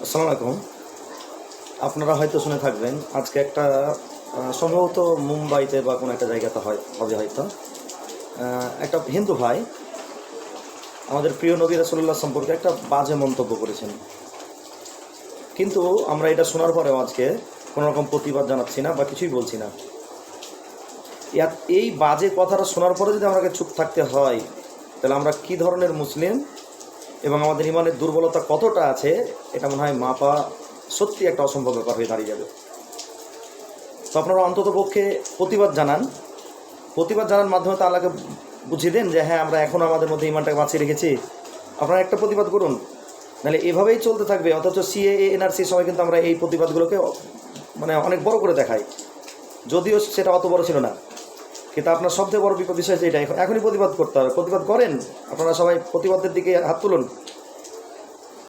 আসসালামু আলাইকুম। আপনারা হয়তো শুনে থাকবেন আজকে একটা সম্ভবত মুম্বাইতে বা কোনো একটা জায়গাতে হবে হয়তো একটা হিন্দু ভাই আমাদের প্রিয় নবী রাসূলুল্লাহ সম্পর্কে একটা বাজে মন্তব্য করেছেন। কিন্তু আমরা এটা শোনার পরেও আজকে কোনো রকম প্রতিবাদ জানাচ্ছি না বা কিছুই বলছি না। এই বাজে কথাটা শোনার পরে যদি আমাকে চুপ থাকতে হয়, তাহলে আমরা কী ধরনের মুসলিম এবং আমাদের ইমানের দুর্বলতা কতটা আছে এটা মনে হয় মাপা সত্যি একটা অসম্ভব ব্যাপার হয়ে দাঁড়িয়ে যাবে। তো আপনারা অন্ততপক্ষে প্রতিবাদ জানান মাধ্যমে তো আল্লাহকে বুঝিয়ে দেন যে হ্যাঁ, আমরা এখনও আমাদের মধ্যে ইমানটাকে বাঁচিয়ে রেখেছি। আপনারা একটা প্রতিবাদ করুন, নাহলে এভাবেই চলতে থাকবে। অথচ সিএএ এনআরসির সময় কিন্তু আমরা এই প্রতিবাদগুলোকে মানে অনেক বড় করে দেখাই, যদিও সেটা অত বড় ছিল না। কিন্তু আপনার সবচেয়ে বড় বিষয় যে এটা এখনই প্রতিবাদ করতে হবে। প্রতিবাদ করেন, আপনারা সবাই প্রতিবাদের দিকে হাত তুলুন।